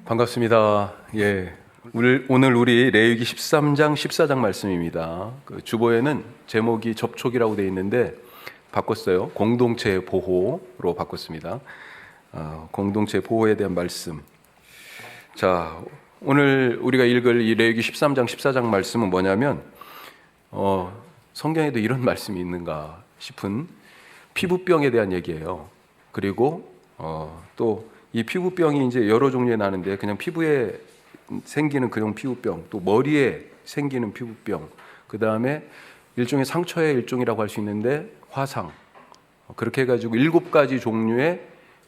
반갑습니다. 오늘 우리 레위기 13장, 14장 말씀입니다. 그 주보에는 제목이 접촉이라고 되어 있는데 바꿨어요. 공동체 보호로 바꿨습니다. 공동체 보호에 대한 말씀. 자, 오늘 우리가 읽을 이 레위기 13장, 14장 말씀은 뭐냐면 성경에도 이런 말씀이 있는가 싶은 피부병에 대한 얘기예요. 그리고 또 이 피부병이 이제 여러 종류에 나는데 그냥 피부에 생기는 그런 피부병, 또 머리에 생기는 피부병, 그 다음에 일종의 상처의 일종이라고 할 수 있는데 화상, 그렇게 해가지고 7가지 종류의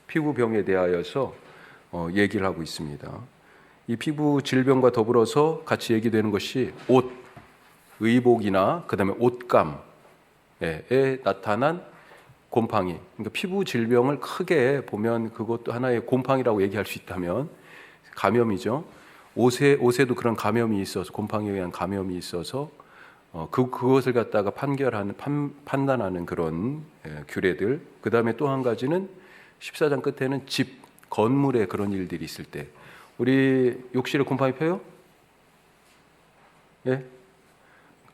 피부병에 대하여서 얘기를 하고 있습니다. 이 피부 질병과 더불어서 같이 얘기되는 것이 옷, 의복이나 그 다음에 옷감에 나타난 곰팡이, 그러니까 피부 질병을 크게 보면 그것도 하나의 곰팡이라고 얘기할 수 있다면 감염이죠. 옷에도 그런 감염이 있어서, 곰팡이에 의한 감염이 있어서 그것을 갖다가 판단하는 그런 규례들. 그 다음에 또 한 가지는 14장 끝에는 집, 건물에 그런 일들이 있을 때, 우리 욕실에 곰팡이 펴요? 예?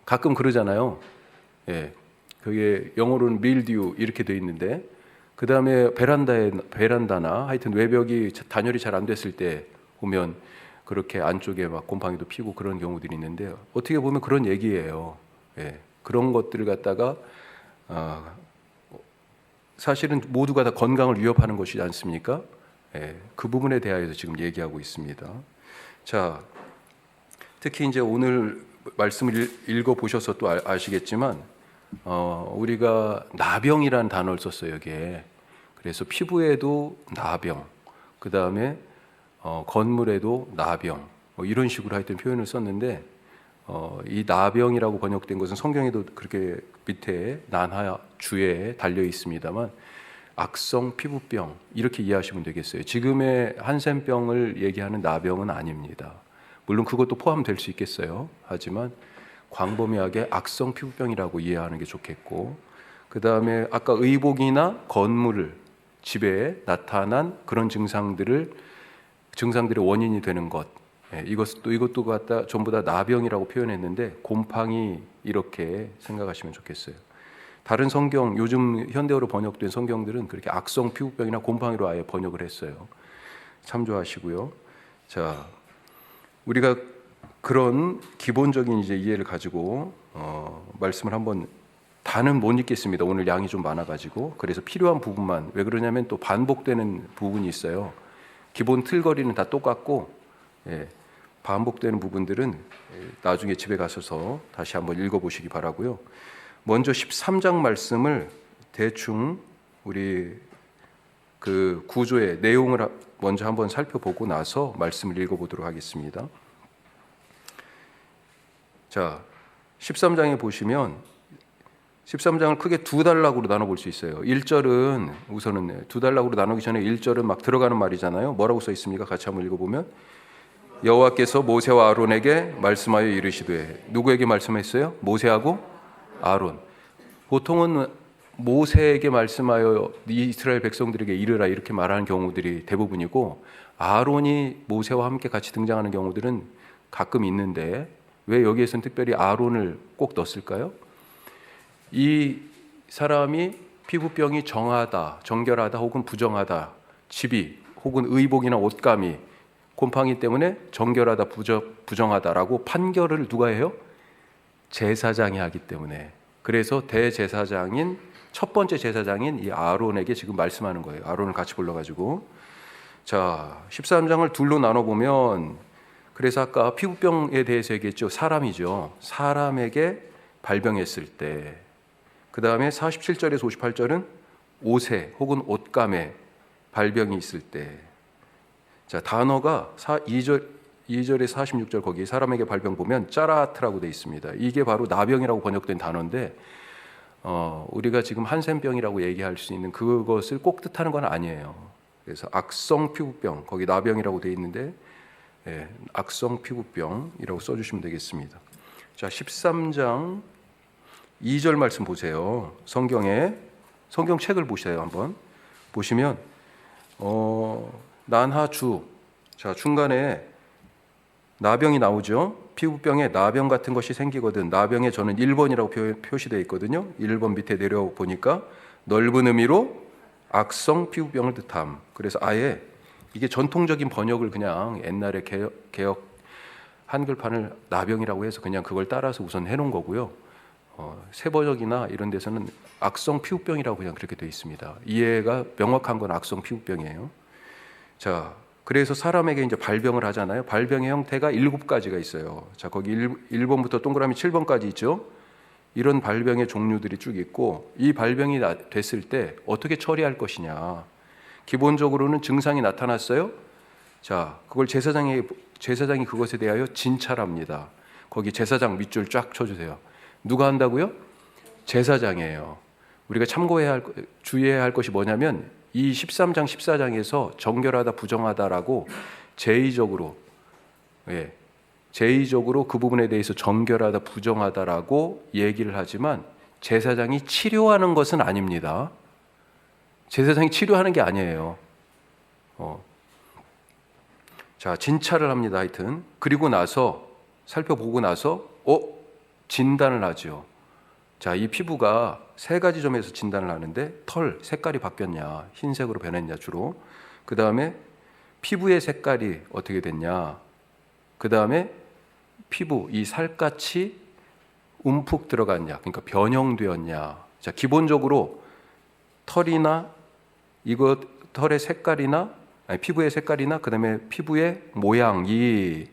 가끔 그러잖아요. 예. 그게 영어로는 밀디우 이렇게 돼 있는데, 그 다음에 베란다나 하여튼 외벽이 단열이 잘 안 됐을 때 보면 그렇게 안쪽에 막 곰팡이도 피고 그런 경우들이 있는데, 어떻게 보면 그런 얘기예요. 예. 그런 것들을 갖다가 사실은 모두가 다 건강을 위협하는 것이지 않습니까? 예. 그 부분에 대하여서 지금 얘기하고 있습니다. 자, 특히 이제 오늘 말씀을 읽어 보셔서 또 아시겠지만 우리가 나병이라는 단어를 썼어요, 여기에. 그래서 피부에도 나병, 그 다음에 건물에도 나병, 이런 식으로 하여튼 표현을 썼는데, 이 나병이라고 번역된 것은 성경에도 그렇게 밑에 난하 주에 달려 있습니다만, 악성 피부병 이렇게 이해하시면 되겠어요. 지금의 한센병을 얘기하는 나병은 아닙니다. 물론 그것도 포함될 수 있겠어요. 하지만 광범위하게 악성 피부병이라고 이해하는 게 좋겠고, 그 다음에 아까 의복이나 건물, 집에 나타난 그런 증상들의 원인이 되는 것, 이것도 갖다 전부 다 나병이라고 표현했는데 곰팡이 이렇게 생각하시면 좋겠어요. 다른 성경, 요즘 현대어로 번역된 성경들은 그렇게 악성 피부병이나 곰팡이로 아예 번역을 했어요. 참조하시고요. 자, 우리가 그런 기본적인 이제 이해를 가지고 말씀을 한번, 다는 못 읽겠습니다. 오늘 양이 좀 많아가지고. 그래서 필요한 부분만, 왜 그러냐면 또 반복되는 부분이 있어요. 기본 틀거리는 다 똑같고, 반복되는 부분들은 나중에 집에 가셔서 다시 한번 읽어보시기 바라고요. 먼저 13장 말씀을 대충 우리 그 구조의 내용을 먼저 한번 살펴보고 나서 말씀을 읽어보도록 하겠습니다. 자, 13장에 보시면 13장을 크게 두 단락으로 나눠볼 수 있어요. 1절은 우선은 두 단락으로 나누기 전에 1절은 막 들어가는 말이잖아요. 뭐라고 써 있습니까? 같이 한번 읽어보면, 여호와께서 모세와 아론에게 말씀하여 이르시되. 누구에게 말씀했어요? 모세하고 아론. 보통은 모세에게 말씀하여 이스라엘 백성들에게 이르라 이렇게 말하는 경우들이 대부분이고, 아론이 모세와 함께 같이 등장하는 경우들은 가끔 있는데, 왜 여기에서는 특별히 아론을 꼭 넣었을까요? 이 사람이 피부병이 정하다, 정결하다 혹은 부정하다, 집이 혹은 의복이나 옷감이 곰팡이 때문에 정결하다, 부정하다라고 판결을 누가 해요? 제사장이 하기 때문에. 그래서 대제사장인, 첫 번째 제사장인 이 아론에게 지금 말씀하는 거예요. 아론을 같이 불러가지고. 자, 13장을 둘로 나눠보면, 그래서 아까 피부병에 대해서 얘기했죠. 사람이죠. 사람에게 발병했을 때. 그 다음에 47절에서 58절은 옷에 혹은 옷감에 발병이 있을 때. 자, 단어가 2절에서 46절 거기 사람에게 발병 보면 짜라트라고 되어 있습니다. 이게 바로 나병이라고 번역된 단어인데, 우리가 지금 한센병이라고 얘기할 수 있는 그것을 꼭 뜻하는 건 아니에요. 그래서 악성 피부병, 거기 나병이라고 되어 있는데, 악성 피부병이라고 써주시면 되겠습니다. 자, 13장 2절 말씀 보세요. 성경책을 보세요. 한번 보시면 난하주 자, 중간에 나병이 나오죠. 피부병에 나병 같은 것이 생기거든. 나병에 저는 1번이라고 표시되어 있거든요. 1번 밑에 내려보니까 넓은 의미로 악성 피부병을 뜻함. 그래서 아예 이게 전통적인 번역을 그냥 옛날에 개혁 한글판을 나병이라고 해서 그냥 그걸 따라서 우선 해놓은 거고요. 새 번역이나 이런 데서는 악성 피부병이라고 그냥 그렇게 되어 있습니다. 이해가 명확한 건 악성 피부병이에요. 자, 그래서 사람에게 이제 발병을 하잖아요. 발병의 형태가 7가지가 있어요. 자, 거기 1번부터 동그라미 7번까지 있죠. 이런 발병의 종류들이 쭉 있고, 이 발병이 됐을 때 어떻게 처리할 것이냐. 기본적으로는 증상이 나타났어요. 자, 그걸 제사장이 그것에 대하여 진찰합니다. 거기 제사장 밑줄 쫙 쳐주세요. 누가 한다고요? 제사장이에요. 우리가 주의해야 할 것이 뭐냐면 이 13장 14장에서 정결하다 부정하다라고 제의적으로 그 부분에 대해서 정결하다 부정하다라고 얘기를 하지만 제사장이 치료하는 것은 아닙니다. 제사장이 치료하는 게 아니에요. 자, 진찰을 합니다. 하여튼 그리고 나서 살펴보고 나서 진단을 하죠. 자, 이 피부가 3가지 점에서 진단을 하는데 털 색깔이 바뀌었냐, 흰색으로 변했냐 주로. 그 다음에 피부의 색깔이 어떻게 됐냐. 그 다음에 피부 이 살갗이 움푹 들어갔냐, 그러니까 변형되었냐. 자, 기본적으로 털의 색깔이나 피부의 색깔이나 그 다음에 피부의 모양이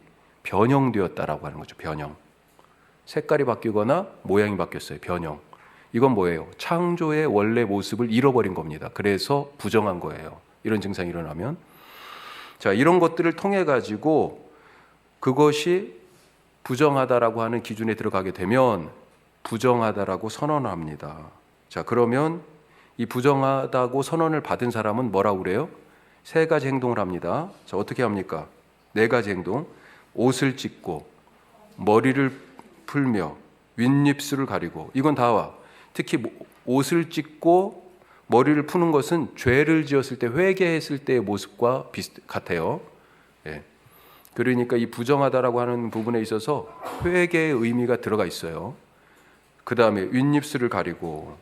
변형되었다라고 하는 거죠. 변형. 색깔이 바뀌거나 모양이 바뀌었어요. 변형. 이건 뭐예요? 창조의 원래 모습을 잃어버린 겁니다. 그래서 부정한 거예요. 이런 증상이 일어나면. 자, 이런 것들을 통해 가지고 그것이 부정하다라고 하는 기준에 들어가게 되면 부정하다라고 선언을 합니다. 자, 그러면 이 부정하다고 선언을 받은 사람은 뭐라고 그래요? 3가지 행동을 합니다. 자, 어떻게 합니까? 4가지 행동. 옷을 찢고 머리를 풀며 윗입술을 가리고. 이건 다와. 특히 옷을 찢고 머리를 푸는 것은 죄를 지었을 때 회개했을 때의 모습과 같아요. 예. 그러니까 이 부정하다라고 하는 부분에 있어서 회개의 의미가 들어가 있어요. 그 다음에 윗입술을 가리고,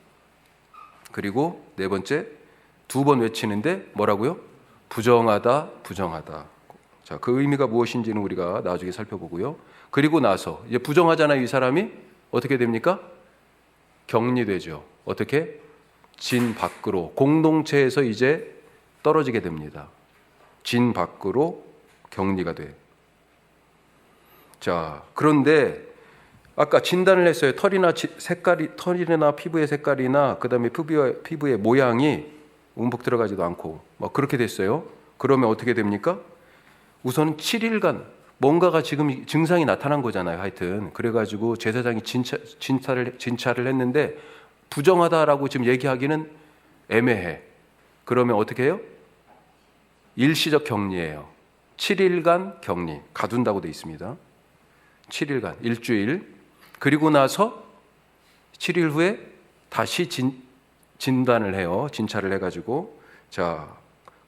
그리고 4번째 2번 외치는데 뭐라고요? 부정하다, 부정하다. 자, 그 의미가 무엇인지는 우리가 나중에 살펴보고요. 그리고 나서 이제 부정하잖아요. 이 사람이 어떻게 됩니까? 격리되죠. 어떻게? 진 밖으로, 공동체에서 이제 떨어지게 됩니다. 진 밖으로 격리가 돼. 자, 그런데 아까 진단을 했어요. 털이나 피부의 색깔이나 그다음에 피부의 모양이 움푹 들어가지도 않고 그렇게 됐어요. 그러면 어떻게 됩니까? 우선 7일간 뭔가가 지금 증상이 나타난 거잖아요. 하여튼 그래가지고 제사장이 진찰을 했는데 부정하다라고 지금 얘기하기는 애매해. 그러면 어떻게 해요? 일시적 격리예요. 7일간 격리, 가둔다고 돼 있습니다. 7일간, 일주일. 그리고 나서 7일 후에 다시 진단을 해요. 진찰을 해가지고. 자,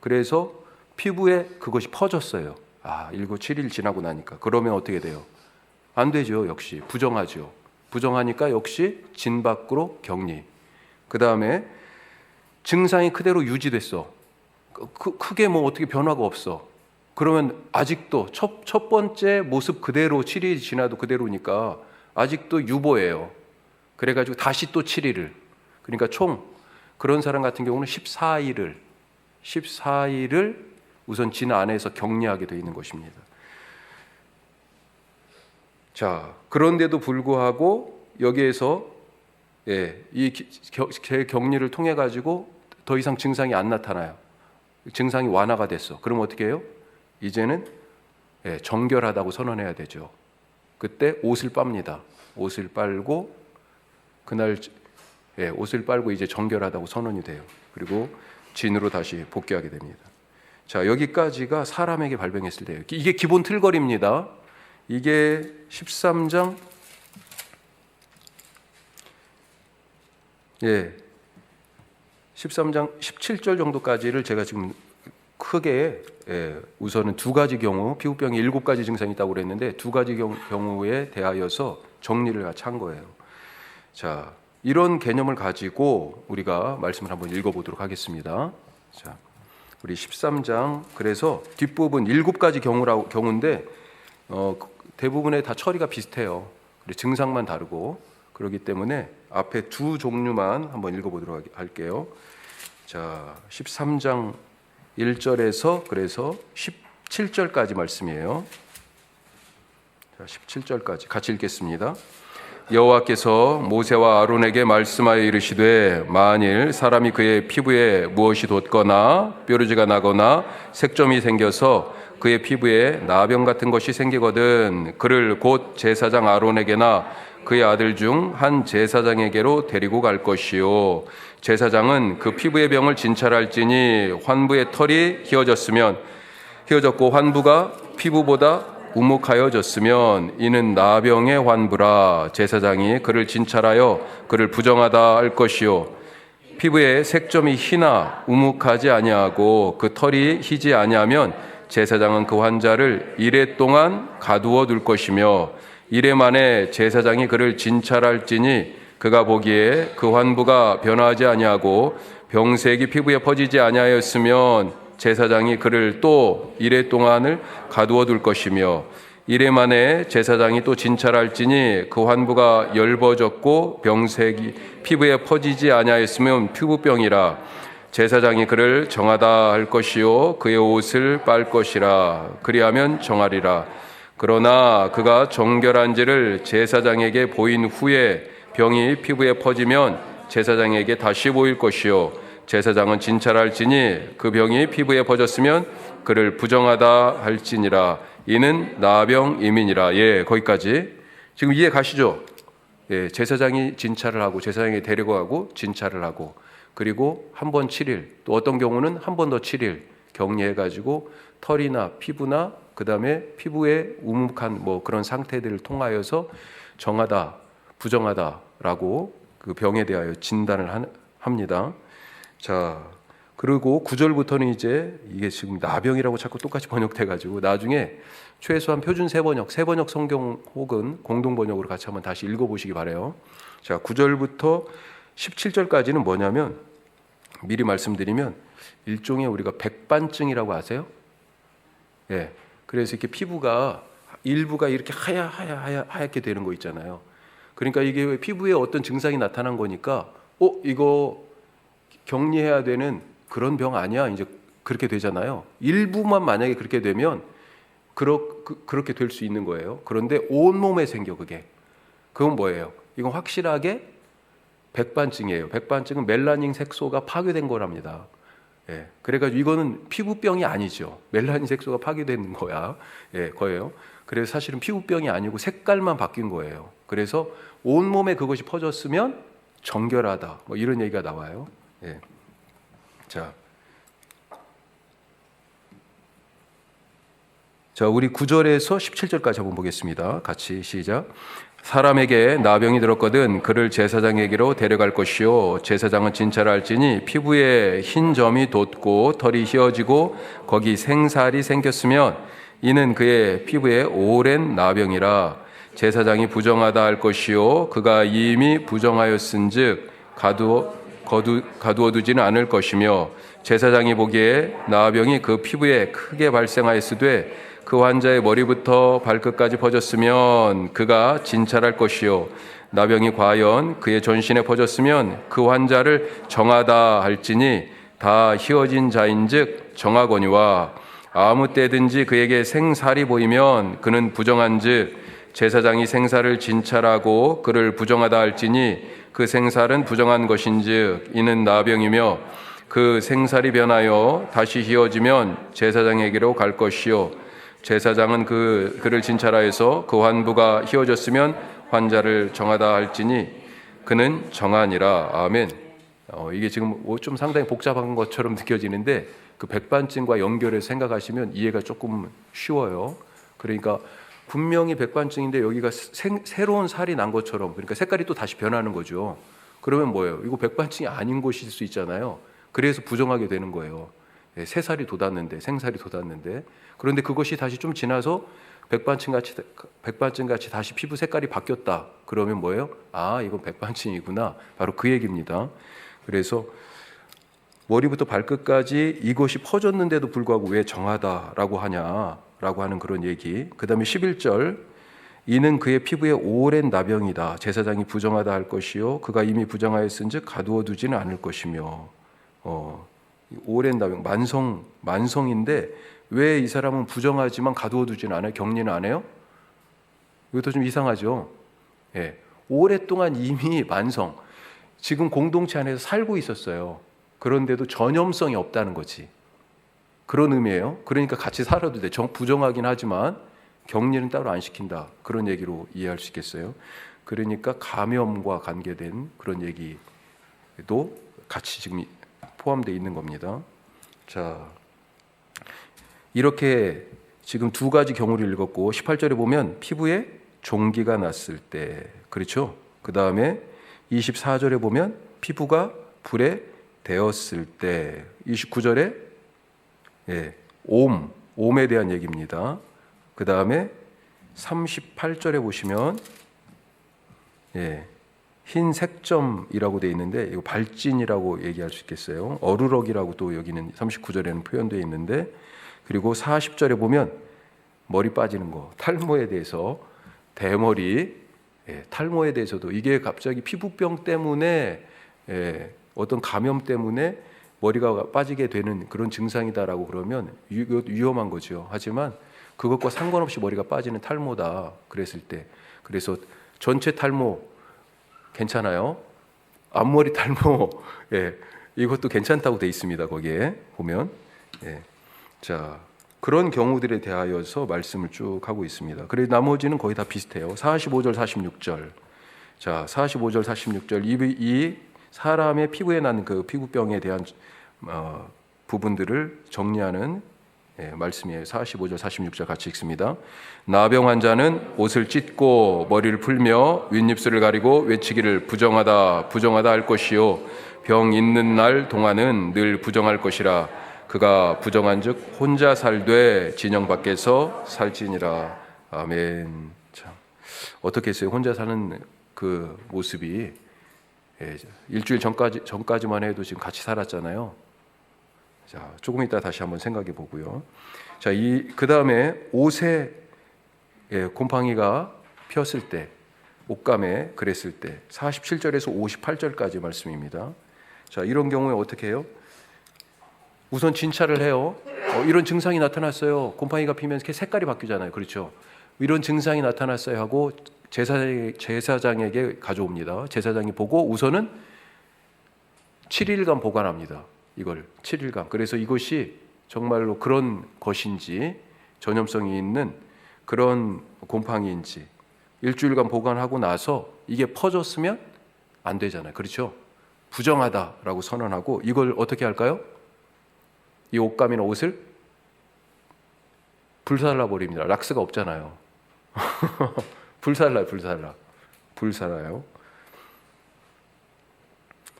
그래서 피부에 그것이 퍼졌어요. 7일 지나고 나니까. 그러면 어떻게 돼요? 안 되죠. 역시 부정하죠. 부정하니까 역시 진 밖으로 격리. 그 다음에 증상이 그대로 유지됐어. 크게 어떻게 변화가 없어. 그러면 아직도 첫 번째 모습 그대로 7일이 지나도 그대로니까 아직도 유보예요. 그래가지고 다시 또 7일을. 그러니까 총 그런 사람 같은 경우는 14일을 우선 진 안에서 격리하게 되어 있는 것입니다. 자, 그런데도 불구하고 여기에서 이 격리를 통해 가지고 더 이상 증상이 안 나타나요. 증상이 완화가 됐어. 그럼 어떻게 해요? 이제는 정결하다고 선언해야 되죠. 그때 옷을 빱니다. 옷을 빨고 그날 옷을 빨고 이제 정결하다고 선언이 돼요. 그리고 진으로 다시 복귀하게 됩니다. 자, 여기까지가 사람에게 발병했을 때예요. 이게 기본 틀거리입니다. 이게 13장 17절 정도까지를 제가 지금 크게 우선은 두 가지 경우, 피부병이 7가지 증상이 있다고 그랬는데 두 가지 경우에 대하여서 정리를 같이 한 거예요. 자, 이런 개념을 가지고 우리가 말씀을 한번 읽어보도록 하겠습니다. 자, 우리 13장, 그래서 뒷부분 7가지 경우인데 대부분의 다 처리가 비슷해요. 증상만 다르고 그렇기 때문에 앞에 두 종류만 한번 읽어보도록 할게요. 자, 13장 1절에서 그래서 17절까지 말씀이에요. 자, 17절까지 같이 읽겠습니다. 여호와께서 모세와 아론에게 말씀하여 이르시되 만일 사람이 그의 피부에 무엇이 돋거나 뾰루지가 나거나 색점이 생겨서 그의 피부에 나병 같은 것이 생기거든 그를 곧 제사장 아론에게나 그의 아들 중 한 제사장에게로 데리고 갈 것이요 제사장은 그 피부의 병을 진찰할지니 환부의 털이 휘어졌고 환부가 피부보다 우묵하여졌으면 이는 나병의 환부라 제사장이 그를 진찰하여 그를 부정하다 할 것이요 피부에 색점이 희나 우묵하지 아니하고 그 털이 희지 아니하면 제사장은 그 환자를 이레 동안 가두어 둘 것이며 이레 만에 제사장이 그를 진찰할지니 그가 보기에 그 환부가 변화하지 아니하고 병색이 피부에 퍼지지 아니하였으면 제사장이 그를 또 이레 동안을 가두어 둘 것이며 이레 만에 제사장이 또 진찰할지니 그 환부가 열버졌고 병색이 피부에 퍼지지 아니하였으면 피부병이라 제사장이 그를 정하다 할 것이요 그의 옷을 빨 것이라 그리하면 정하리라 그러나 그가 정결한지를 제사장에게 보인 후에 병이 피부에 퍼지면 제사장에게 다시 보일 것이요 제사장은 진찰할지니 그 병이 피부에 퍼졌으면 그를 부정하다 할지니라 이는 나병임이니라. 예, 거기까지 지금 이해 가시죠? 예, 제사장이 진찰을 하고 제사장이 데리고 가고 진찰을 하고 그리고 한 번 7일 또 어떤 경우는 한 번 더 7일 격리해 가지고 털이나 피부나 그다음에 피부에 우묵한 뭐 그런 상태들을 통하여서 정하다 부정하다라고 그 병에 대하여 진단을 합니다. 자, 그리고 9절부터는 이제 이게 지금 나병이라고 자꾸 똑같이 번역돼 가지고 나중에 최소한 표준 세번역 성경 혹은 공동 번역으로 같이 한번 다시 읽어 보시기 바래요. 자, 9절부터 17절까지는 뭐냐면 미리 말씀드리면 일종의 우리가 백반증이라고 아세요? 예. 그래서 이렇게 피부가 일부가 이렇게 하얗게 되는 거 있잖아요. 그러니까 이게 피부에 어떤 증상이 나타난 거니까 이거 격리해야 되는 그런 병 아니야? 이제 그렇게 되잖아요. 일부만 만약에 그렇게 되면 그렇게 될 수 있는 거예요. 그런데 온몸에 생겨 그게. 그건 뭐예요? 이건 확실하게 백반증이에요. 백반증은 멜라닌 색소가 파괴된 거랍니다. 예, 그래가지고 이거는 피부병이 아니죠. 멜라닌 색소가 파괴된 거예요. 그래서 사실은 피부병이 아니고 색깔만 바뀐 거예요. 그래서 온몸에 그것이 퍼졌으면 정결하다. 뭐 이런 얘기가 나와요. 예. 자, 우리 9절에서 17절까지 한번 보겠습니다. 같이 시작. 사람에게 나병이 들었거든 그를 제사장에게로 데려갈 것이요 제사장은 진찰할지니 피부에 흰 점이 돋고 털이 휘어지고 거기 생살이 생겼으면 이는 그의 피부에 오랜 나병이라 제사장이 부정하다 할 것이요 그가 이미 부정하였은즉 가두어 두지는 않을 것이며 제사장이 보기에 나병이 그 피부에 크게 발생하였으되 그 환자의 머리부터 발끝까지 퍼졌으면 그가 진찰할 것이요 나병이 과연 그의 전신에 퍼졌으면 그 환자를 정하다 할지니 다 휘어진 자인즉 정하거니와 아무 때든지 그에게 생살이 보이면 그는 부정한즉 제사장이 생살을 진찰하고 그를 부정하다 할지니 그 생살은 부정한 것인즉 이는 나병이며 그 생살이 변하여 다시 휘어지면 제사장에게로 갈 것이요 제사장은 그를 진찰하여서 그 환부가 휘어졌으면 환자를 정하다 할지니 그는 정하니라. 아멘. 이게 지금 좀 상당히 복잡한 것처럼 느껴지는데 그 백반증과 연결해서 생각하시면 이해가 조금 쉬워요. 그러니까 분명히 백반증인데 여기가 새로운 살이 난 것처럼 그러니까 색깔이 또 다시 변하는 거죠. 그러면 뭐예요? 이거 백반증이 아닌 것일 수 있잖아요. 그래서 부정하게 되는 거예요. 새살이 돋았는데, 생살이 돋았는데, 그런데 그것이 다시 좀 지나서 백반증같이 다시 피부 색깔이 바뀌었다. 그러면 뭐예요? 아, 이건 백반증이구나. 바로 그 얘기입니다. 그래서 머리부터 발끝까지 이것이 퍼졌는데도 불구하고 왜 정하다라고 하냐라고 하는 그런 얘기. 그 다음에 11절, 이는 그의 피부에 오랜 나병이다. 제사장이 부정하다 할 것이요 그가 이미 부정하였은즉 가두어 두지는 않을 것이며. 오랜 나병, 만성인데 왜 이 사람은 부정하지만 가두어 두지는 않아요? 격리는 안 해요? 이것도 좀 이상하죠. 예, 오랫동안 이미 만성, 지금 공동체 안에서 살고 있었어요. 그런데도 전염성이 없다는 거지. 그런 의미예요. 그러니까 같이 살아도 돼. 부정하긴 하지만 격리는 따로 안 시킨다. 그런 얘기로 이해할 수 있겠어요. 그러니까 감염과 관계된 그런 얘기도 같이 지금 포함되어 있는 겁니다. 자, 이렇게 지금 두 가지 경우를 읽었고 18절에 보면 피부에 종기가 났을 때, 그렇죠? 그 다음에 24절에 보면 피부가 불에 되었을 때, 29절에 옴에 대한 얘기입니다. 그 다음에 38절에 보시면 흰 색점이라고 되어 있는데 이거 발진이라고 얘기할 수 있겠어요. 어루럭이라고 또 여기는 39절에는 표현되어 있는데, 그리고 40절에 보면 머리 빠지는 거, 탈모에 대해서 대머리, 탈모에 대해서도 이게 갑자기 피부병 때문에 어떤 감염 때문에 머리가 빠지게 되는 그런 증상이다라고 그러면 위험한 거죠. 하지만 그것과 상관없이 머리가 빠지는 탈모다 그랬을 때, 그래서 전체 탈모 괜찮아요. 앞머리 탈모, 이것도 괜찮다고 돼 있습니다. 거기에 보면. 자, 그런 경우들에 대하여서 말씀을 쭉 하고 있습니다. 그리고 나머지는 거의 다 비슷해요. 45절, 46절. 자, 45절, 46절. 이 사람의 피부에 나는 그 피부병에 대한 부분들을 정리하는 말씀이에요. 45절, 46절 같이 읽습니다. 나병 환자는 옷을 찢고 머리를 풀며 윗입술을 가리고 외치기를 부정하다, 부정하다 할 것이요 병 있는 날 동안은 늘 부정할 것이라. 그가 부정한즉 혼자 살되 진영 밖에서 살지니라. 아멘. 참, 어떻게 했어요? 혼자 사는 그 모습이 일주일 전까지만 해도 지금 같이 살았잖아요. 자, 조금 이따 다시 한번 생각해 보고요. 자, 그 다음에 옷에 곰팡이가 피었을 때, 옷감에 그랬을 때, 47절에서 58절까지 말씀입니다. 자, 이런 경우에 어떻게 해요? 우선 진찰을 해요. 이런 증상이 나타났어요. 곰팡이가 피면 이렇게 색깔이 바뀌잖아요. 그렇죠? 이런 증상이 나타났어요 하고 제사장에게 가져옵니다. 제사장이 보고 우선은 7일간 보관합니다. 이걸 7일간. 그래서 이것이 정말로 그런 것인지 전염성이 있는 그런 곰팡이인지 일주일간 보관하고 나서 이게 퍼졌으면 안 되잖아요. 그렇죠? 부정하다라고 선언하고 이걸 어떻게 할까요? 이 옷감이나 옷을 불살라 버립니다. 락스가 없잖아요. 불살라요.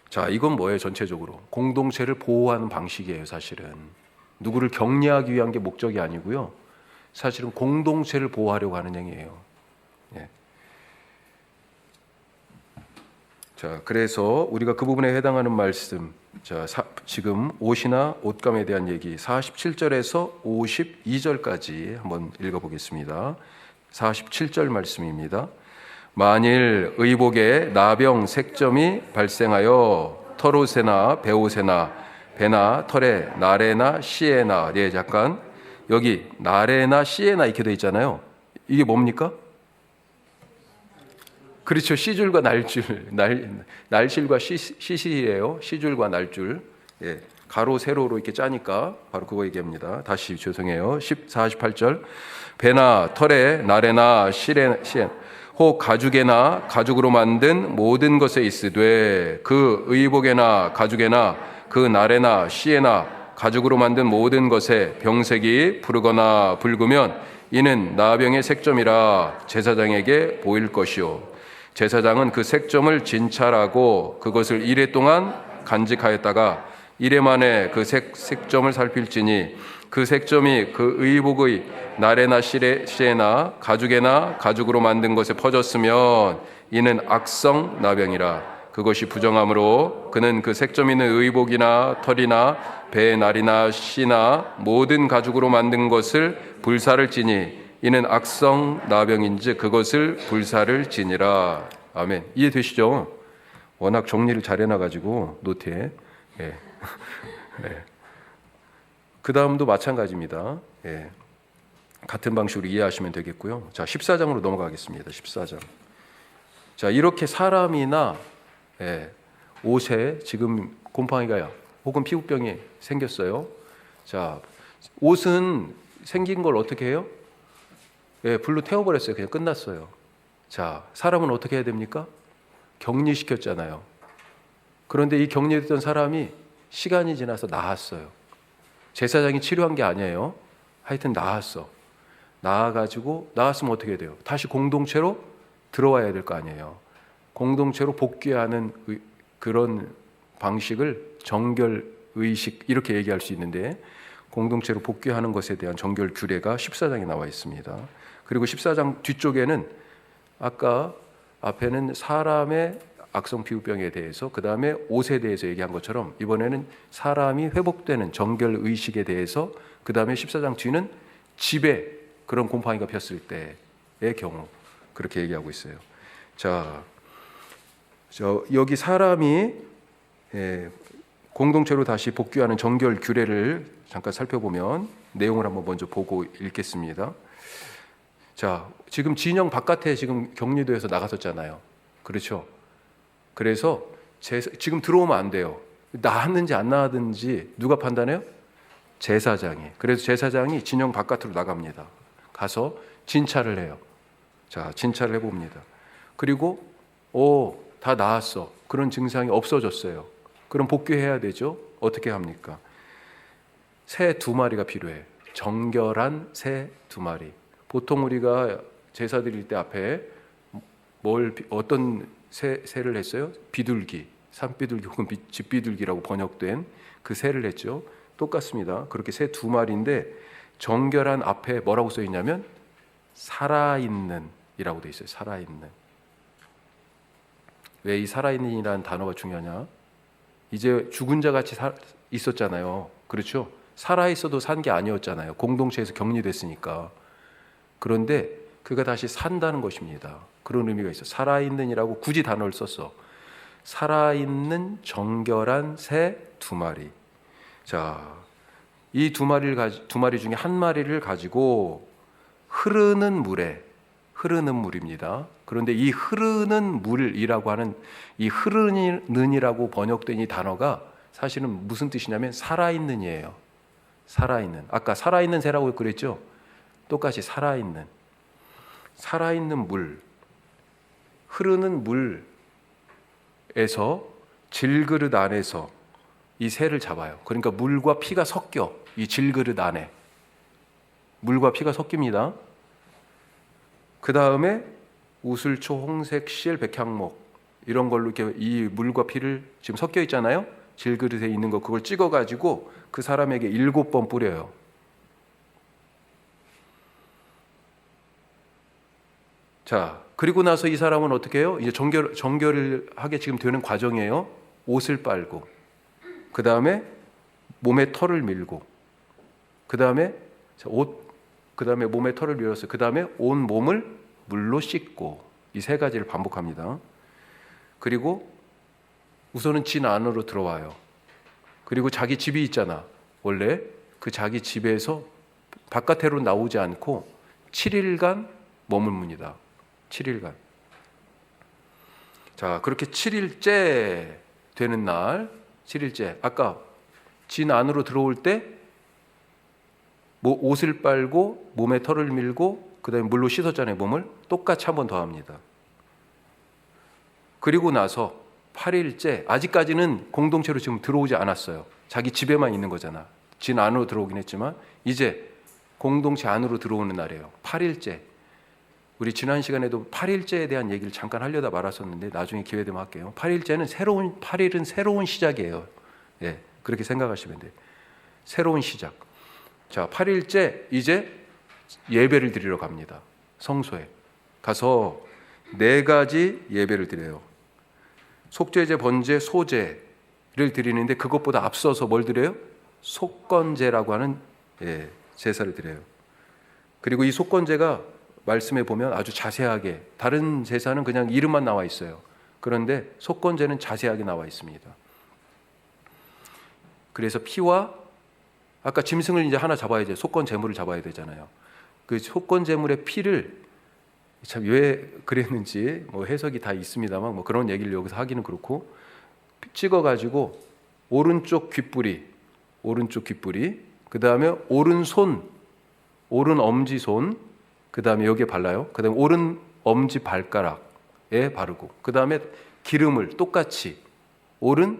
자, 이건 뭐예요? 전체적으로 공동체를 보호하는 방식이에요. 사실은 누구를 격리하기 위한 게 목적이 아니고요. 사실은 공동체를 보호하려고 하는 행위예요. 자, 그래서 우리가 그 부분에 해당하는 말씀, 자, 지금 옷이나 옷감에 대한 얘기 47절에서 52절까지 한번 읽어보겠습니다. 47절 말씀입니다. 만일 의복에 나병 색점이 발생하여 털옷에나 배옷에나 배나 털에 나래나 씨에나, 잠깐 여기 나래나 씨에나 이렇게 돼 있잖아요. 이게 뭡니까? 그렇죠. 씨줄과 날줄, 날실과 시실이에요. 씨줄과 날줄. 가로 세로로 이렇게 짜니까 바로 그거 얘기합니다. 다시 죄송해요. 48절. 배나 털에 나래나 씨에 혹 가죽에나 가죽으로 만든 모든 것에 있으되 그 의복에나 가죽에나 그 나래나 씨에나 가죽으로 만든 모든 것에 병색이 푸르거나 붉으면 이는 나병의 색점이라 제사장에게 보일 것이요 제사장은 그 색점을 진찰하고 그것을 이레 동안 간직하였다가 이래 만에 그 색점을 살필지니 그 색점이 그 의복의 나래나 시에나 가죽에나 가죽으로 만든 것에 퍼졌으면 이는 악성 나병이라. 그것이 부정함으로 그는 그 색점 있는 의복이나 털이나 배의 날이나 씨나 모든 가죽으로 만든 것을 불사를 지니 이는 악성 나병인즉 그것을 불사를 지니라. 아멘. 이해되시죠? 워낙 정리를 잘 해놔가지고 노트에. 예. 예. 그 다음도 마찬가지입니다. 예. 같은 방식으로 이해하시면 되겠고요. 자, 14장으로 넘어가겠습니다. 14장. 자, 이렇게 사람이나 옷에 지금 곰팡이가 혹은 피부병이 생겼어요. 자, 옷은 생긴 걸 어떻게 해요? 불로 태워버렸어요. 그냥 끝났어요. 자, 사람은 어떻게 해야 됩니까? 격리시켰잖아요. 그런데 이 격리됐던 사람이 시간이 지나서 나았어요. 제사장이 치료한 게 아니에요. 하여튼 나았어. 나아가지고 나았으면 어떻게 돼요? 다시 공동체로 들어와야 될 거 아니에요. 공동체로 복귀하는 그런 방식을 정결의식 이렇게 얘기할 수 있는데 공동체로 복귀하는 것에 대한 정결 규례가 14장에 나와 있습니다. 그리고 14장 뒤쪽에는 아까 앞에는 사람의 악성 피부병에 대해서 그 다음에 옷에 대해서 얘기한 것처럼 이번에는 사람이 회복되는 정결의식에 대해서 그 다음에 14장 뒤는 집에 그런 곰팡이가 폈을 때의 경우 그렇게 얘기하고 있어요. 자, 여기 사람이 공동체로 다시 복귀하는 정결 규례를 잠깐 살펴보면 내용을 한번 먼저 보고 읽겠습니다. 자, 지금 진영 바깥에 지금 격리돼서 나갔었잖아요. 그렇죠? 그래서 지금 들어오면 안 돼요. 나왔는지 안 나왔는지 누가 판단해요? 제사장이. 그래서 제사장이 진영 바깥으로 나갑니다. 가서 진찰을 해요. 자, 진찰을 해봅니다. 그리고 다 나았어. 그런 증상이 없어졌어요. 그럼 복귀해야 되죠. 어떻게 합니까? 새 2마리가 필요해. 정결한 새 2마리. 보통 우리가 제사 드릴 때 앞에 어떤 새를 했어요? 비둘기, 산비둘기 혹은 집비둘기라고 번역된 그 새를 했죠. 똑같습니다. 그렇게 새 2마리인데 정결한 앞에 뭐라고 써 있냐면 살아있는 이라고 돼 있어요. 살아있는. 왜 이 살아있는이라는 단어가 중요하냐? 이제 죽은 자 같이 있었잖아요. 그렇죠? 살아있어도 산 게 아니었잖아요. 공동체에서 격리됐으니까. 그런데 그가 다시 산다는 것입니다. 그런 의미가 있어요. 살아있는이라고 굳이 단어를 썼어. 살아있는 정결한 새 2마리. 자, 이 2마리 중에 1마리를 가지고 흐르는 물입니다. 그런데 이 흐르는 물이라고 하는 이 흐르는이라고 번역된 이 단어가 사실은 무슨 뜻이냐면 살아있는이에요. 살아있는. 아까 살아있는 새라고 그랬죠? 똑같이 살아있는 물, 흐르는 물에서 질그릇 안에서 이 새를 잡아요. 그러니까 물과 피가 섞여. 이 질그릇 안에 물과 피가 섞입니다. 그 다음에 우슬초, 홍색, 실, 백향목 이런 걸로 이렇게 이 물과 피를 지금 섞여 있잖아요. 질그릇에 있는 거 그걸 찍어가지고 그 사람에게 7번 뿌려요. 자, 그리고 나서 이 사람은 어떻게 해요? 이제 정결을 하게 지금 되는 과정이에요. 옷을 빨고, 그 다음에 몸에 털을 밀고, 그 다음에 몸에 털을 밀어서 그 다음에 온 몸을 물로 씻고 이 3가지를 반복합니다. 그리고 우선은 진 안으로 들어와요. 그리고 자기 집이 있잖아. 원래 그 자기 집에서 바깥으로 나오지 않고 7일간 머물릅니다. 7일간. 자, 그렇게 7일째 되는 날, 7일째. 아까 진 안으로 들어올 때 옷을 빨고 몸에 털을 밀고 그다음에 물로 씻었잖아요. 몸을 똑같이 한 번 더 합니다. 그리고 나서 8일째 아직까지는 공동체로 지금 들어오지 않았어요. 자기 집에만 있는 거잖아. 진 안으로 들어오긴 했지만 이제 공동체 안으로 들어오는 날이에요. 8일째. 우리 지난 시간에도 8일째에 대한 얘기를 잠깐 하려다 말았었는데 나중에 기회 되면 할게요. 8일째는 8일은 새로운 시작이에요. 예, 그렇게 생각하시면 돼요. 새로운 시작. 자, 8일째 이제 예배를 드리러 갑니다. 성소에 가서 4가지 예배를 드려요. 속죄제, 번제, 소제를 드리는데 그것보다 앞서서 뭘 드려요? 속건제라고 하는 제사를 드려요. 그리고 이 속건제가 말씀에 보면 아주 자세하게, 다른 제사는 그냥 이름만 나와 있어요. 그런데 속건제는 자세하게 나와 있습니다. 그래서 피와, 아까 짐승을 이제 하나 잡아야 돼. 속건 제물을 잡아야 되잖아요. 그 속건 제물의 피를, 참 왜 그랬는지 뭐 해석이 다 있습니다만 뭐 그런 얘기를 여기서 하기는 그렇고, 찍어가지고 오른쪽 귓불이, 그 다음에 오른손, 오른 엄지손, 그 다음에 여기에 발라요. 그 다음에 오른 엄지 발가락에 바르고, 그 다음에 기름을 똑같이 오른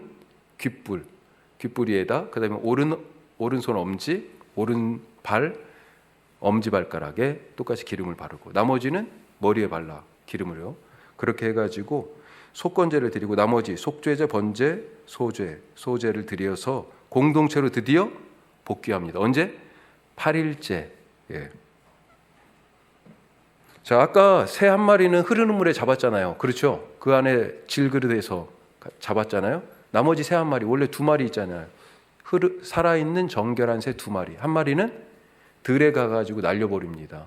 귓불이에다, 그 다음에 오른손 엄지, 오른발 엄지 발가락에 똑같이 기름을 바르고, 나머지는 머리에 발라 기름을요. 그렇게 해가지고 속건제를 드리고, 나머지 속죄제, 번제, 소제를 드려서 공동체로 드디어 복귀합니다. 언제? 8일째. 자, 아까 새 한 마리는 흐르는 물에 잡았잖아요. 그렇죠? 그 안에 질그릇에서 잡았잖아요. 나머지 새 한 마리, 원래 2마리 있잖아요. 살아있는 정결한 새 2마리. 한 마리는 들에 가가지고 날려버립니다.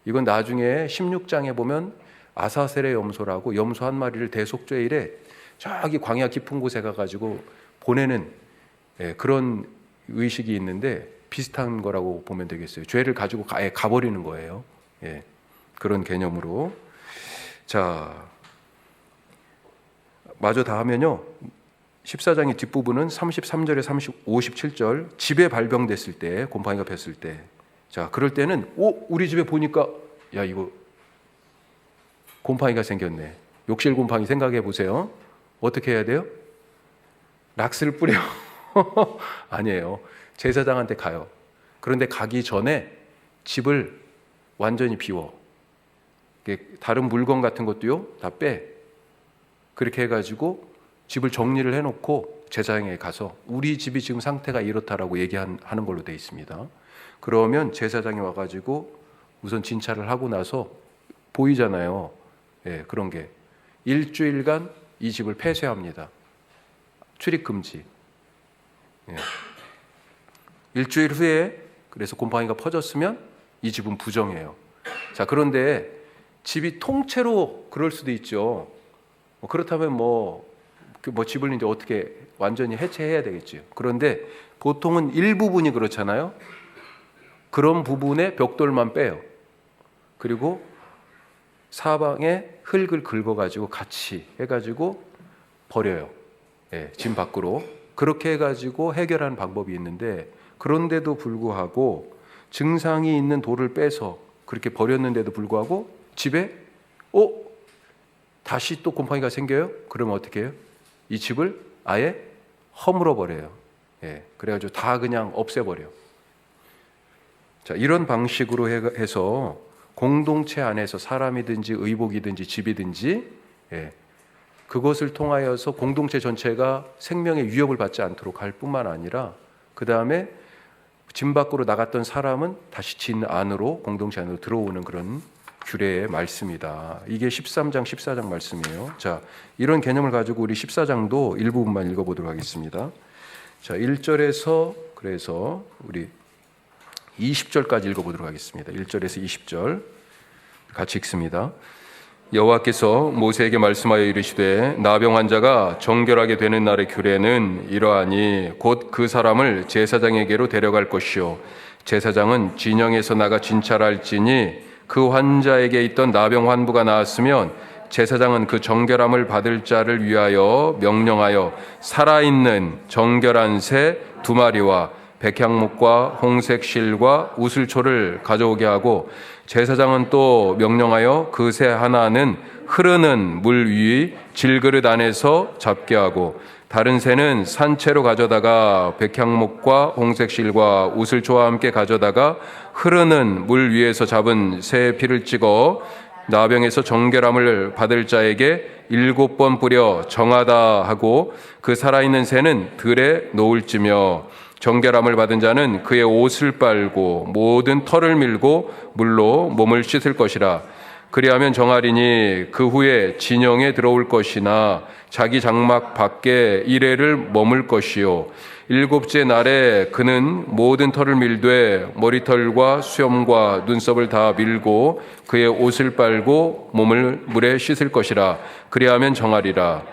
이건 나중에 16장에 보면 아사셀의 염소라고 염소 한 마리를 대속죄일에 저기 광야 깊은 곳에 가가지고 보내는 그런 의식이 있는데 비슷한 거라고 보면 되겠어요. 죄를 가지고 아예 가버리는 거예요. 그런 개념으로. 자, 마저 다 하면요. 14장의 뒷부분은 33절에 57절, 집에 발병됐을 때, 곰팡이가 폈을 때, 자, 그럴 때는 우리 집에 보니까 야, 이거 곰팡이가 생겼네. 욕실 곰팡이 생각해 보세요. 어떻게 해야 돼요? 락스를 뿌려. 아니에요. 제사장한테 가요. 그런데 가기 전에 집을 완전히 비워. 다른 물건 같은 것도요, 다 빼. 그렇게 해가지고 집을 정리를 해놓고 제사장에 가서 우리 집이 지금 상태가 이렇다라고 얘기하는 걸로 돼 있습니다. 그러면 제사장이 와가지고 우선 진찰을 하고 나서 보이잖아요. 그런 게 일주일간 이 집을 폐쇄합니다. 출입 금지. 일주일 후에 그래서 곰팡이가 퍼졌으면 이 집은 부정해요. 자, 그런데 집이 통째로 그럴 수도 있죠. 그렇다면 집을 이제 어떻게 완전히 해체해야 되겠죠. 그런데 보통은 일부분이 그렇잖아요. 그런 부분에 벽돌만 빼요. 그리고 사방에 흙을 긁어가지고 같이 해가지고 버려요. 집 밖으로. 그렇게 해가지고 해결하는 방법이 있는데, 그런데도 불구하고 증상이 있는 돌을 빼서 그렇게 버렸는데도 불구하고 집에 다시 또 곰팡이가 생겨요? 그러면 어떻게 해요? 이 집을 아예 허물어 버려요. 그래가지고 다 그냥 없애버려. 자, 이런 방식으로 해서 공동체 안에서 사람이든지 의복이든지 집이든지 그것을 통하여서 공동체 전체가 생명의 위협을 받지 않도록 할 뿐만 아니라, 그 다음에 진 밖으로 나갔던 사람은 다시 진 안으로, 공동체 안으로 들어오는 그런 규례의 말씀이다. 이게 13장, 14장 말씀이에요. 자, 이런 개념을 가지고 우리 14장도 일부분만 읽어보도록 하겠습니다. 자, 1절에서 그래서 우리 20절까지 읽어보도록 하겠습니다. 1절에서 20절 같이 읽습니다. 여호와께서 모세에게 말씀하여 이르시되, 나병 환자가 정결하게 되는 날의 규례는 이러하니 곧 그 사람을 제사장에게로 데려갈 것이요, 제사장은 진영에서 나가 진찰할지니 그 환자에게 있던 나병 환부가 나았으면 제사장은 그 정결함을 받을 자를 위하여 명령하여 살아있는 정결한 새 2마리와 백향목과 홍색 실과 우슬초를 가져오게 하고, 제사장은 또 명령하여 그 새 하나는 흐르는 물 위 질그릇 안에서 잡게 하고, 다른 새는 산채로 가져다가 백향목과 홍색 실과 우슬초와 함께 가져다가 흐르는 물 위에서 잡은 새의 피를 찍어 나병에서 정결함을 받을 자에게 7번 뿌려 정하다 하고 그 살아있는 새는 들에 놓을지며 정결함을 받은 자는 그의 옷을 빨고 모든 털을 밀고 물로 몸을 씻을 것이라. 그리하면 정하리니 그 후에 진영에 들어올 것이나 자기 장막 밖에 이레를 머물 것이요 7째 날에 그는 모든 털을 밀되 머리털과 수염과 눈썹을 다 밀고 그의 옷을 빨고 몸을 물에 씻을 것이라. 그리하면 정하리라.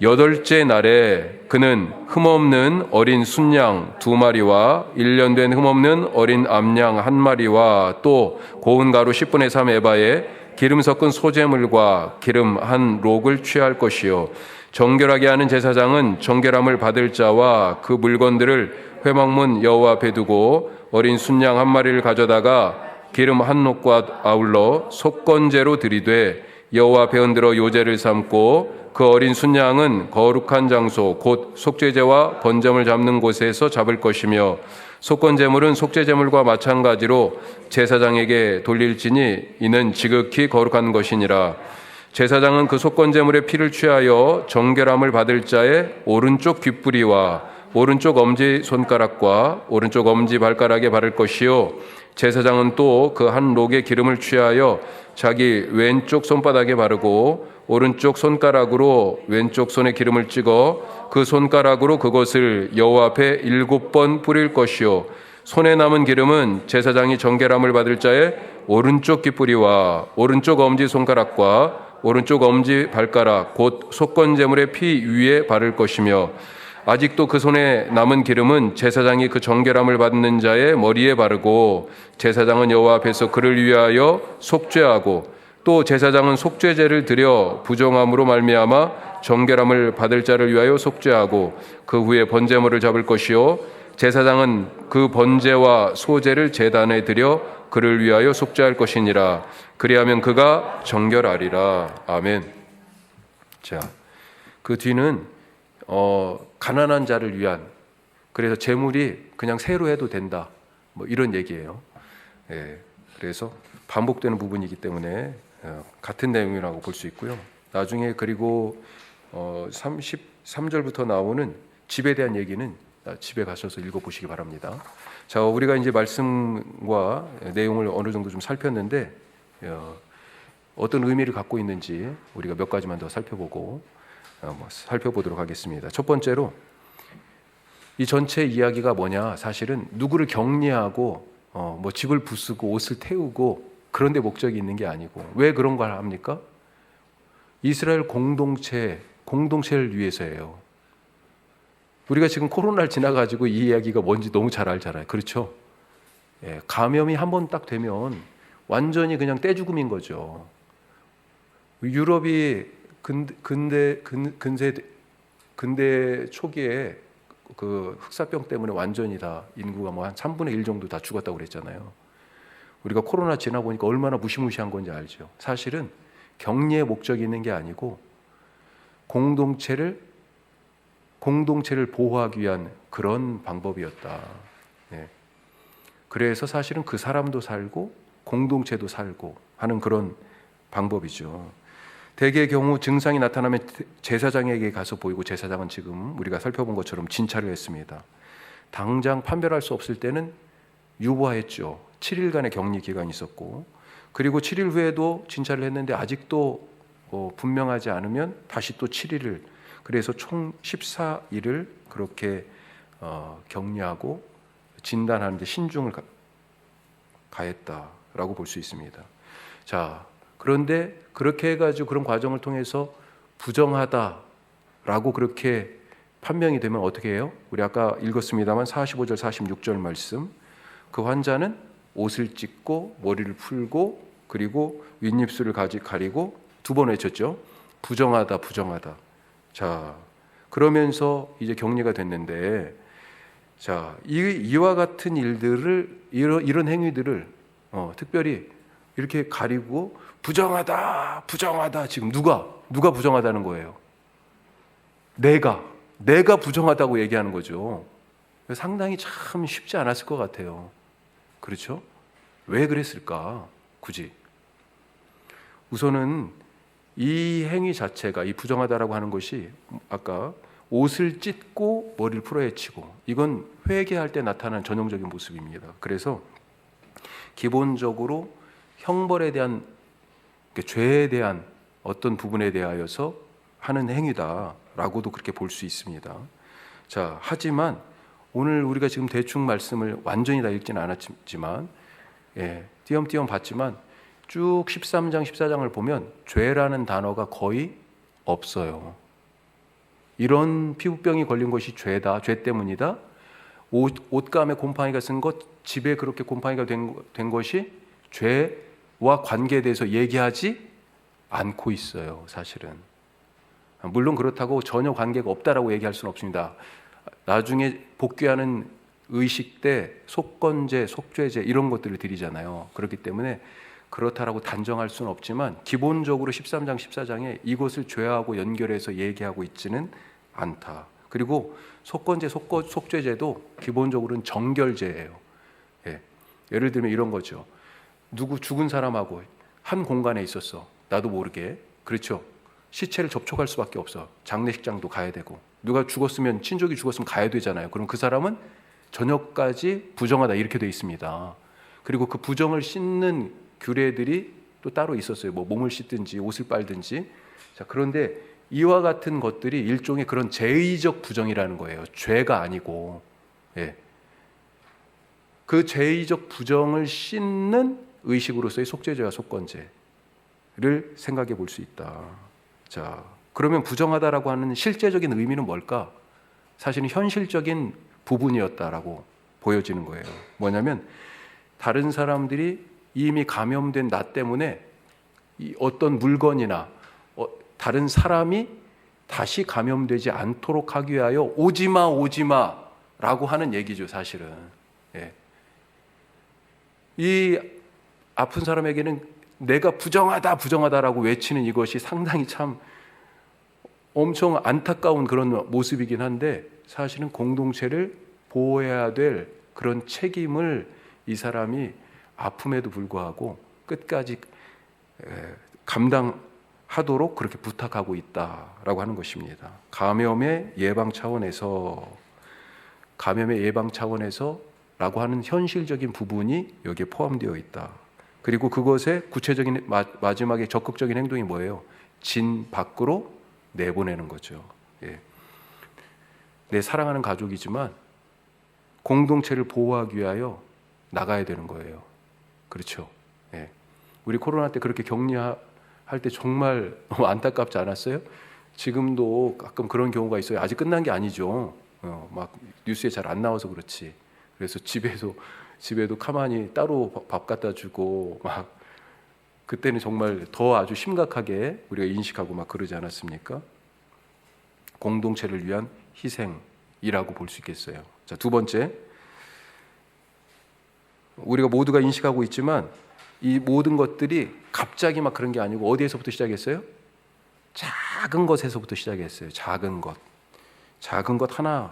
8째 날에 그는 흠없는 어린 순양 2마리와 1년 된 흠없는 어린 암양 1마리와 또 고운 가루 10분의 3 에바에 기름 섞은 소재물과 기름 한 록을 취할 것이요 정결하게 하는 제사장은 정결함을 받을 자와 그 물건들을 회막문 여호와 앞에 두고 어린 순양 1마리를 가져다가 기름 한 록과 아울러 속건제로 드리되 여호와 앞에 흔들어 요제를 삼고 그 어린 순양은 거룩한 장소 곧 속죄제와 번제물 잡는 곳에서 잡을 것이며 속건제물은 속죄제물과 마찬가지로 제사장에게 돌릴지니 이는 지극히 거룩한 것이니라. 제사장은 그 속건제물의 피를 취하여 정결함을 받을 자의 오른쪽 귓뿌리와 오른쪽 엄지 손가락과 오른쪽 엄지 발가락에 바를 것이요 제사장은 또 그 한 록의 기름을 취하여 자기 왼쪽 손바닥에 바르고 오른쪽 손가락으로 왼쪽 손에 기름을 찍어 그 손가락으로 그것을 여호와 앞에 7번 뿌릴 것이요 손에 남은 기름은 제사장이 정결함을 받을 자의 오른쪽 귓뿌리와 오른쪽 엄지 손가락과 오른쪽 엄지 발가락 곧 속건제물의 피 위에 바를 것이며 아직도 그 손에 남은 기름은 제사장이 그 정결함을 받는 자의 머리에 바르고 제사장은 여호와 앞에서 그를 위하여 속죄하고 또 제사장은 속죄제를 드려 부정함으로 말미암아 정결함을 받을 자를 위하여 속죄하고 그 후에 번제물을 잡을 것이요 제사장은 그 번제와 소제를 제단에 드려 그를 위하여 속죄할 것이니라. 그리하면 그가 정결하리라. 아멘. 자, 그 뒤는 가난한 자를 위한, 그래서 재물이 그냥 새로 해도 된다, 뭐 이런 얘기예요. 예, 그래서 반복되는 부분이기 때문에 같은 내용이라고 볼 수 있고요. 나중에 그리고 33절부터 나오는 집에 대한 얘기는 집에 가셔서 읽어보시기 바랍니다. 자, 우리가 이제 말씀과 내용을 어느 정도 좀 살폈는데 어떤 의미를 갖고 있는지 우리가 몇 가지만 더 살펴보고 살펴보도록 하겠습니다. 첫 번째로 이 전체 이야기가 뭐냐, 사실은 누구를 격리하고 뭐 집을 부수고 옷을 태우고 그런 데 목적이 있는 게 아니고, 왜 그런 걸 합니까? 이스라엘 공동체를 위해서예요. 우리가 지금 코로나를 지나가지고 이 이야기가 뭔지 너무 잘 알잖아요. 그렇죠? 예, 감염이 한 번 딱 되면 완전히 그냥 떼죽음인 거죠. 유럽이 근대 초기에 그 흑사병 때문에 완전히 다 인구가 뭐 한 3분의 1 정도 다 죽었다고 그랬잖아요. 우리가 코로나 지나 보니까 얼마나 무시무시한 건지 알죠. 사실은 격리의 목적이 있는 게 아니고 공동체를 보호하기 위한 그런 방법이었다. 네. 그래서 사실은 그 사람도 살고 공동체도 살고 하는 그런 방법이죠. 대개의 경우 증상이 나타나면 제사장에게 가서 보이고, 제사장은 지금 우리가 살펴본 것처럼 진찰을 했습니다. 당장 판별할 수 없을 때는 유보했죠. 7일간의 격리 기간이 있었고, 그리고 7일 후에도 진찰을 했는데 아직도 분명하지 않으면 다시 또 7일을, 그래서 총 14일을 그렇게 격리하고 진단하는 데 신중을 가했다라고 볼 수 있습니다. 자, 그런데 그렇게 해가지고 그런 과정을 통해서 부정하다라고 그렇게 판명이 되면 어떻게 해요? 우리 아까 읽었습니다만 45절 46절 말씀, 그 환자는 옷을 찢고 머리를 풀고 그리고 윗입술을 가리고 2번 외쳤죠. 부정하다, 부정하다. 자, 그러면서 이제 격리가 됐는데, 자, 이와 같은 일들을, 이런 행위들을 특별히 이렇게 가리고 부정하다, 부정하다. 지금 누가 부정하다는 거예요? 내가 부정하다고 얘기하는 거죠. 상당히 참 쉽지 않았을 것 같아요. 그렇죠? 왜 그랬을까? 굳이 우선은 이 행위 자체가, 이 부정하다라고 하는 것이 아까 옷을 찢고 머리를 풀어헤치고, 이건 회개할 때 나타나는 전형적인 모습입니다. 그래서 기본적으로 형벌에 대한, 죄에 대한 어떤 부분에 대하여서 하는 행위다라고도 그렇게 볼 수 있습니다. 자, 하지만 오늘 우리가 지금 대충 말씀을 완전히 다 읽지는 않았지만, 띄엄띄엄 봤지만 쭉 13장, 14장을 보면 죄라는 단어가 거의 없어요. 이런 피부병이 걸린 것이 죄다, 죄 때문이다, 옷감에 곰팡이가 쓴 것, 집에 그렇게 곰팡이가 된 것이 죄와 관계에 대해서 얘기하지 않고 있어요. 사실은. 물론 그렇다고 전혀 관계가 없다라고 얘기할 수는 없습니다. 나중에 복귀하는 의식 때 속건제, 속죄제 이런 것들을 드리잖아요. 그렇기 때문에 그렇다라고 단정할 수는 없지만 기본적으로 13장, 14장에 이것을 죄하고 연결해서 얘기하고 있지는 않다. 그리고 속건제, 속죄제도 기본적으로는 정결제예요. 예를 들면 이런 거죠. 누구 죽은 사람하고 한 공간에 있었어. 나도 모르게. 그렇죠. 시체를 접촉할 수밖에 없어. 장례식장도 가야 되고. 누가 죽었으면, 친족이 죽었으면 가야 되잖아요. 그럼 그 사람은 저녁까지 부정하다 이렇게 돼 있습니다. 그리고 그 부정을 씻는 규례들이 또 따로 있었어요. 뭐 몸을 씻든지 옷을 빨든지. 자, 그런데 이와 같은 것들이 일종의 그런 제의적 부정이라는 거예요. 죄가 아니고. 그 제의적 부정을 씻는 의식으로서의 속죄죄와 속건제를 생각해 볼 수 있다. 자, 그러면 부정하다라고 하는 실제적인 의미는 뭘까? 사실은 현실적인 부분이었다라고 보여지는 거예요. 뭐냐면 다른 사람들이 이미 감염된 나 때문에 어떤 물건이나 다른 사람이 다시 감염되지 않도록 하기 위하여 오지마 라고 하는 얘기죠. 사실은. 이 아픈 사람에게는 내가 부정하다라고 외치는 이것이 상당히 참 엄청 안타까운 그런 모습이긴 한데, 사실은 공동체를 보호해야 될 그런 책임을 이 사람이 아픔에도 불구하고 끝까지 감당하도록 그렇게 부탁하고 있다라고 하는 것입니다. 감염의 예방 차원에서 라고 하는 현실적인 부분이 여기에 포함되어 있다. 그리고 그것의 구체적인 마지막에 적극적인 행동이 뭐예요? 진 밖으로 내보내는 거죠. 내 사랑하는 가족이지만 공동체를 보호하기 위하여 나가야 되는 거예요. 그렇죠. 우리 코로나 때 그렇게 격리할 때 정말 너무 안타깝지 않았어요? 지금도 가끔 그런 경우가 있어요. 아직 끝난 게 아니죠. 막 뉴스에 잘 안 나와서 그렇지. 그래서 집에도 가만히 따로 밥 갖다 주고 막, 그때는 정말 더 아주 심각하게 우리가 인식하고 막 그러지 않았습니까? 공동체를 위한 희생이라고 볼 수 있겠어요. 자, 두 번째, 우리가 모두가 인식하고 있지만 이 모든 것들이 갑자기 막 그런 게 아니고 어디에서부터 시작했어요? 작은 것에서부터 시작했어요. 작은 것 하나,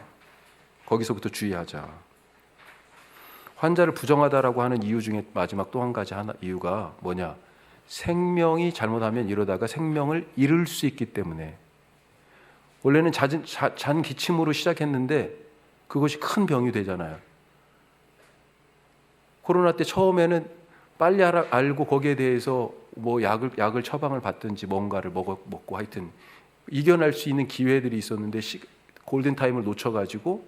거기서부터 주의하자. 환자를 부정하다라고 하는 이유 중에 마지막 또 한 가지 이유가 뭐냐? 생명이 잘못하면 이러다가 생명을 잃을 수 있기 때문에. 원래는 잔 기침으로 시작했는데 그것이 큰 병이 되잖아요. 코로나 때 처음에는 빨리 알고 거기에 대해서 뭐 약을 처방을 받든지 뭔가를 먹고 하여튼 이겨낼 수 있는 기회들이 있었는데 골든 타임을 놓쳐가지고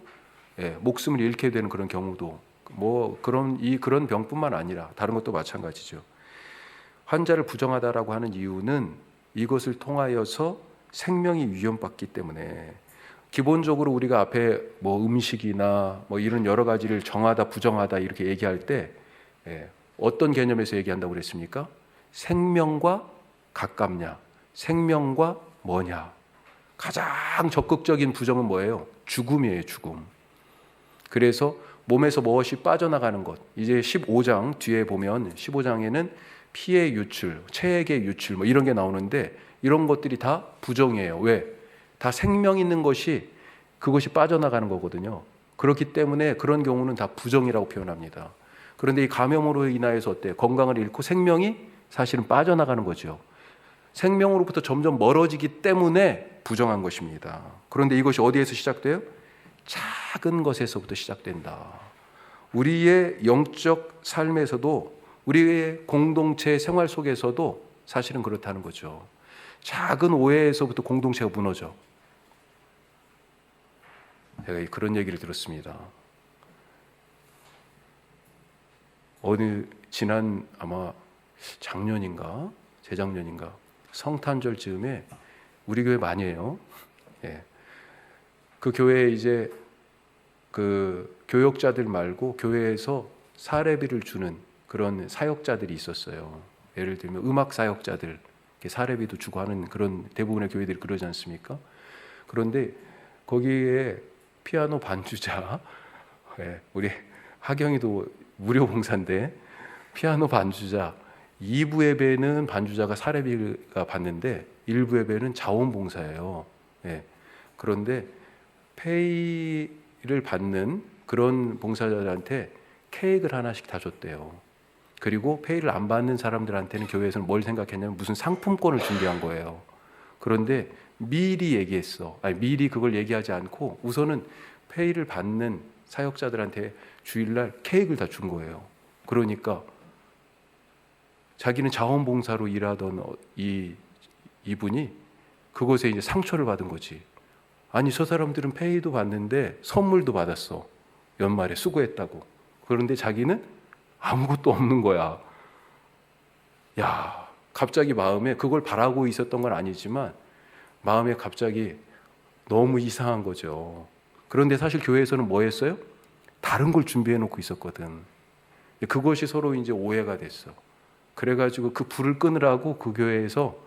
목숨을 잃게 되는 그런 경우도, 뭐 그런 병뿐만 아니라 다른 것도 마찬가지죠. 환자를 부정하다라고 하는 이유는 이것을 통하여서 생명이 위험받기 때문에, 기본적으로 우리가 앞에 뭐 음식이나 뭐 이런 여러 가지를 정하다 부정하다 이렇게 얘기할 때 어떤 개념에서 얘기한다고 그랬습니까? 생명과 가깝냐, 생명과 뭐냐. 가장 적극적인 부정은 뭐예요? 죽음이에요. 죽음. 그래서 몸에서 무엇이 빠져나가는 것, 이제 15장 뒤에 보면 15장에는 피의 유출, 체액의 유출 뭐 이런 게 나오는데 이런 것들이 다 부정이에요. 왜? 다 생명 있는 것이 그것이 빠져나가는 거거든요. 그렇기 때문에 그런 경우는 다 부정이라고 표현합니다. 그런데 이 감염으로 인하여서 어때요? 건강을 잃고 생명이 사실은 빠져나가는 거죠. 생명으로부터 점점 멀어지기 때문에 부정한 것입니다. 그런데 이것이 어디에서 시작돼요? 작은 것에서부터 시작된다. 우리의 영적 삶에서도, 우리의 공동체 생활 속에서도 사실은 그렇다는 거죠. 작은 오해에서부터 공동체가 무너져. 제가 그런 얘기를 들었습니다. 지난 아마 작년인가 재작년인가 성탄절 즈음에 우리 교회 많이 해요. 예. 그 교회에 이제 그 교역자들 말고 교회에서 사례비를 주는 그런 사역자들이 있었어요. 예를 들면 음악 사역자들 사례비도 주고 하는 그런 대부분의 교회들이 그러지 않습니까? 그런데 거기에 피아노 반주자, 예, 우리 하경이도 무료 봉사인데 피아노 반주자 2부 예배는 반주자가 사례비가 받는데 1부 예배는 자원봉사예요. 예. 그런데 페이를 받는 그런 봉사자들한테 케이크를 하나씩 다 줬대요. 그리고 페이를 안 받는 사람들한테는 교회에서는 뭘 생각했냐면 무슨 상품권을 준비한 거예요. 그런데 미리 그걸 얘기하지 않고 우선은 페이를 받는 사역자들한테 주일날 케이크를 다 준 거예요. 그러니까 자기는 자원봉사로 일하던 이분이 그곳에 이제 상처를 받은 거지. 아니, 저 사람들은 페이도 받는데 선물도 받았어. 연말에 수고했다고. 그런데 자기는 아무것도 없는 거야. 야, 갑자기 마음에 그걸 바라고 있었던 건 아니지만 마음에 갑자기 너무 이상한 거죠. 그런데 사실 교회에서는 뭐 했어요? 다른 걸 준비해 놓고 있었거든. 그것이 서로 이제 오해가 됐어. 그래가지고 그 불을 끄느라고 그 교회에서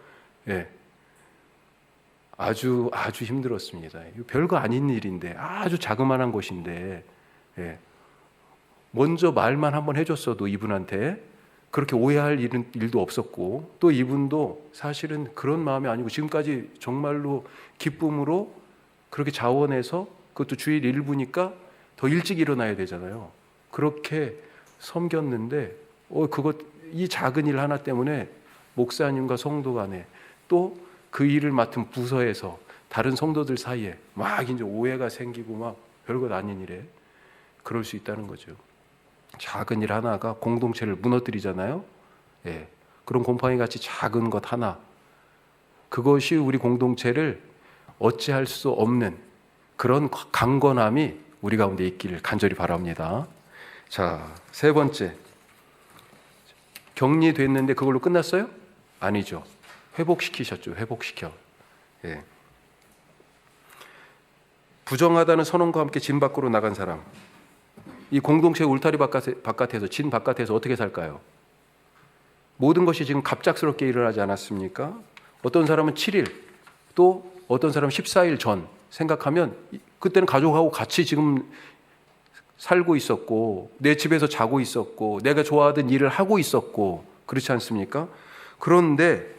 아주 힘들었습니다. 별거 아닌 일인데, 아주 자그마한 것인데, 먼저 말만 한번 해줬어도 이분한테 그렇게 오해할 일도 없었고, 또 이분도 사실은 그런 마음이 아니고 지금까지 정말로 기쁨으로 그렇게 자원해서, 그것도 주일 1부니까 더 일찍 일어나야 되잖아요. 그렇게 섬겼는데 이 작은 일 하나 때문에 목사님과 성도 간에 또 그 일을 맡은 부서에서 다른 성도들 사이에 막 이제 오해가 생기고 막 별것 아닌 일에 그럴 수 있다는 거죠. 작은 일 하나가 공동체를 무너뜨리잖아요. 예. 그런 곰팡이 같이 작은 것 하나, 그것이 우리 공동체를 어찌할 수 없는 그런 강건함이 우리 가운데 있기를 간절히 바랍니다. 자, 세 번째, 격리됐는데 그걸로 끝났어요? 아니죠. 회복시키셨죠. 회복시켜. 예. 부정하다는 선언과 함께 진 밖으로 나간 사람, 이 공동체 울타리 바깥에서, 진 바깥에서 어떻게 살까요? 모든 것이 지금 갑작스럽게 일어나지 않았습니까? 어떤 사람은 7일, 또 어떤 사람은 14일 전 생각하면 그때는 가족하고 같이 지금 살고 있었고, 내 집에서 자고 있었고, 내가 좋아하던 일을 하고 있었고, 그렇지 않습니까? 그런데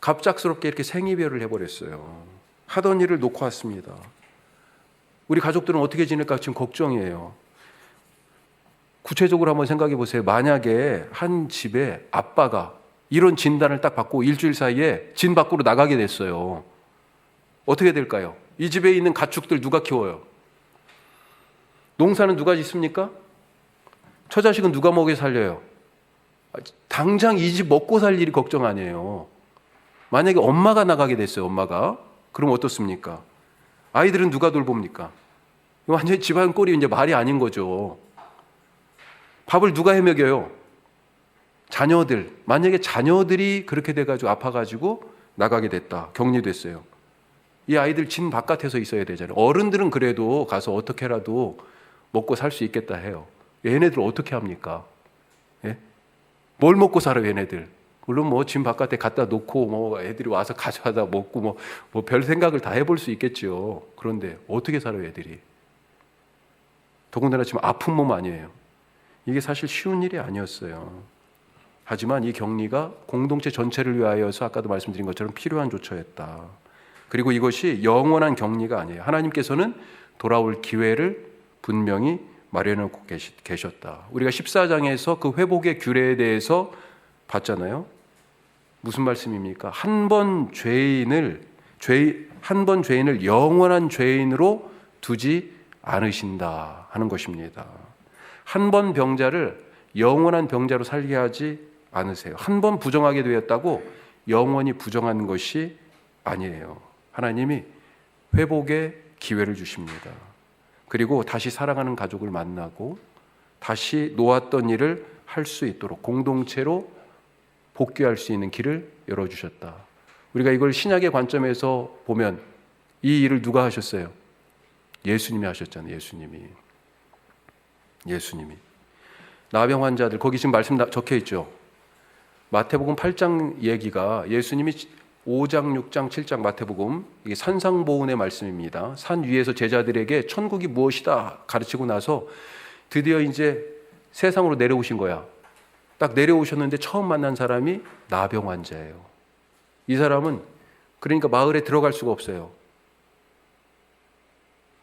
갑작스럽게 이렇게 생이별을 해버렸어요. 하던 일을 놓고 왔습니다. 우리 가족들은 어떻게 지낼까 지금 걱정이에요. 구체적으로 한번 생각해 보세요. 만약에 한 집에 아빠가 이런 진단을 딱 받고 일주일 사이에 진 밖으로 나가게 됐어요. 어떻게 될까요? 이 집에 있는 가축들 누가 키워요? 농사는 누가 짓습니까? 처자식은 누가 먹여 살려요? 당장 이 집 먹고 살 일이 걱정 아니에요. 만약에 엄마가 나가게 됐어요. 엄마가. 그럼 어떻습니까? 아이들은 누가 돌봅니까? 완전히 집안 꼴이 이제 말이 아닌 거죠. 밥을 누가 해먹여요? 자녀들. 만약에 자녀들이 그렇게 돼가지고 아파가지고 나가게 됐다. 격리됐어요. 이 아이들 진 바깥에서 있어야 되잖아요. 어른들은 그래도 가서 어떻게라도 먹고 살 수 있겠다 해요. 얘네들 어떻게 합니까? 예? 뭘 먹고 살아요, 얘네들? 물론 뭐 진 바깥에 갖다 놓고 뭐 애들이 와서 가져다 먹고 뭐 별 생각을 다 해볼 수 있겠죠. 그런데 어떻게 살아요, 애들이? 더군다나 지금 아픈 몸 아니에요. 이게 사실 쉬운 일이 아니었어요. 하지만 이 격리가 공동체 전체를 위하여서 아까도 말씀드린 것처럼 필요한 조처였다. 그리고 이것이 영원한 격리가 아니에요. 하나님께서는 돌아올 기회를 분명히 마련하고 계셨다. 우리가 14장에서 그 회복의 규례에 대해서 봤잖아요. 무슨 말씀입니까? 한 번 죄인을 영원한 죄인으로 두지 않으신다 하는 것입니다. 한 번 병자를 영원한 병자로 살게 하지 않으세요. 한 번 부정하게 되었다고 영원히 부정한 것이 아니에요. 하나님이 회복의 기회를 주십니다. 그리고 다시 사랑하는 가족을 만나고 다시 놓았던 일을 할 수 있도록 공동체로 복귀할 수 있는 길을 열어주셨다. 우리가 이걸 신약의 관점에서 보면 이 일을 누가 하셨어요? 예수님이 하셨잖아요. 예수님이. 나병 환자들, 거기 지금 말씀 적혀 있죠. 마태복음 8장 얘기가 예수님이 5장, 6장, 7장 마태복음, 이게 산상보훈의 말씀입니다. 산 위에서 제자들에게 천국이 무엇이다 가르치고 나서 드디어 이제 세상으로 내려오신 거야. 딱 내려오셨는데 처음 만난 사람이 나병 환자예요. 이 사람은 그러니까 마을에 들어갈 수가 없어요.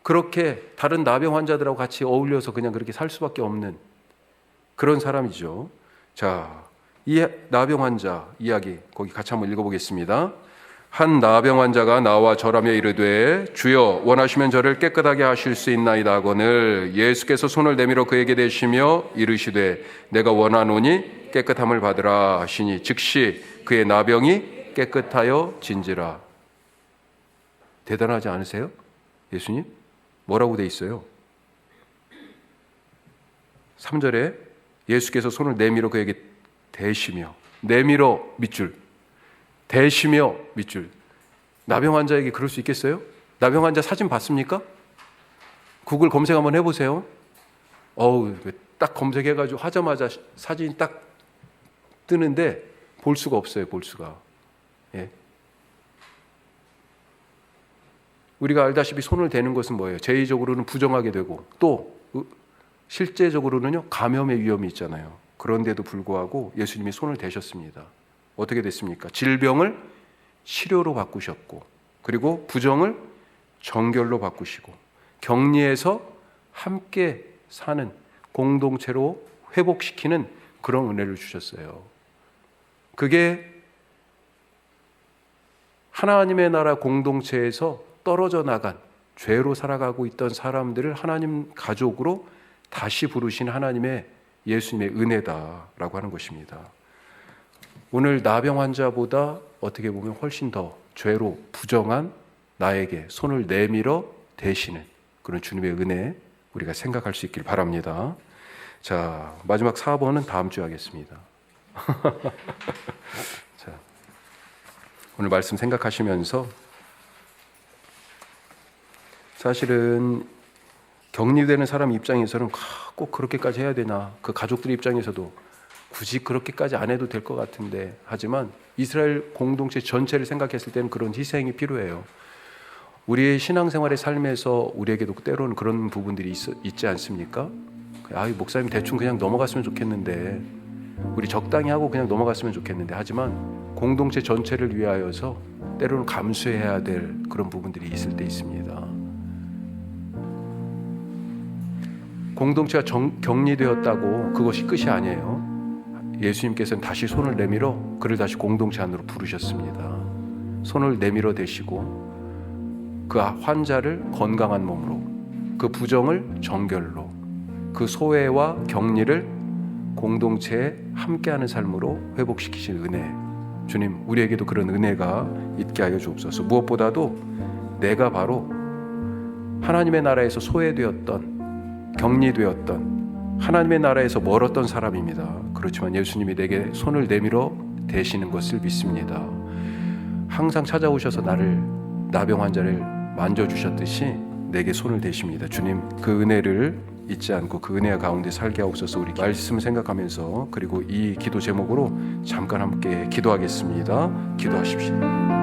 그렇게 다른 나병 환자들하고 같이 어울려서 그냥 그렇게 살 수밖에 없는 그런 사람이죠. 자, 이 나병 환자 이야기 거기 같이 한번 읽어보겠습니다. 한 나병 환자가 나와 절하며 이르되 주여 원하시면 저를 깨끗하게 하실 수 있나이다 하거늘 예수께서 손을 내밀어 그에게 대시며 이르시되 내가 원하노니 깨끗함을 받으라 하시니 즉시 그의 나병이 깨끗하여 진지라. 대단하지 않으세요? 예수님? 뭐라고 돼 있어요? 3절에 예수께서 손을 내밀어 그에게 대시며, 내밀어 밑줄, 대시며 밑줄. 나병 환자에게 그럴 수 있겠어요? 나병 환자 사진 봤습니까? 구글 검색 한번 해보세요. 딱 검색해가지고 하자마자 사진이 딱 뜨는데 볼 수가 없어요. 볼 수가. 예. 우리가 알다시피 손을 대는 것은 뭐예요? 제의적으로는 부정하게 되고 또 실제적으로는요 감염의 위험이 있잖아요. 그런데도 불구하고 예수님이 손을 대셨습니다. 어떻게 됐습니까? 질병을 치료로 바꾸셨고 그리고 부정을 정결로 바꾸시고 격리에서 함께 사는 공동체로 회복시키는 그런 은혜를 주셨어요. 그게 하나님의 나라 공동체에서 떨어져 나간 죄로 살아가고 있던 사람들을 하나님 가족으로 다시 부르신 하나님의 예수님의 은혜다라고 하는 것입니다. 오늘 나병 환자보다 어떻게 보면 훨씬 더 죄로 부정한 나에게 손을 내밀어 대시는 그런 주님의 은혜 우리가 생각할 수 있길 바랍니다. 자, 마지막 4번은 다음 주에 하겠습니다. 자, 오늘 말씀 생각하시면서 사실은 격리되는 사람 입장에서는 꼭 그렇게까지 해야 되나, 그 가족들 입장에서도 굳이 그렇게까지 안 해도 될 것 같은데, 하지만 이스라엘 공동체 전체를 생각했을 때는 그런 희생이 필요해요. 우리의 신앙생활의 삶에서 우리에게도 때로는 그런 부분들이 있지 않습니까? 목사님 대충 그냥 넘어갔으면 좋겠는데, 우리 적당히 하고 그냥 넘어갔으면 좋겠는데, 하지만 공동체 전체를 위하여서 때로는 감수해야 될 그런 부분들이 있을 때 있습니다. 공동체가 격리되었다고 그것이 끝이 아니에요. 예수님께서는 다시 손을 내밀어 그를 다시 공동체 안으로 부르셨습니다. 손을 내밀어 대시고 그 환자를 건강한 몸으로, 그 부정을 정결로, 그 소외와 격리를 공동체에 함께하는 삶으로 회복시키신 은혜, 주님 우리에게도 그런 은혜가 있게 하여 주옵소서. 무엇보다도 내가 바로 하나님의 나라에서 소외되었던, 격리되었던, 하나님의 나라에서 멀었던 사람입니다. 그렇지만 예수님이 내게 손을 내밀어 대시는 것을 믿습니다. 항상 찾아오셔서 나병 환자를 만져주셨듯이 내게 손을 대십니다. 주님 그 은혜를 잊지 않고 그 은혜 가운데 살게 하옵소서. 우리 말씀을 생각하면서 그리고 이 기도 제목으로 잠깐 함께 기도하겠습니다. 기도하십시오.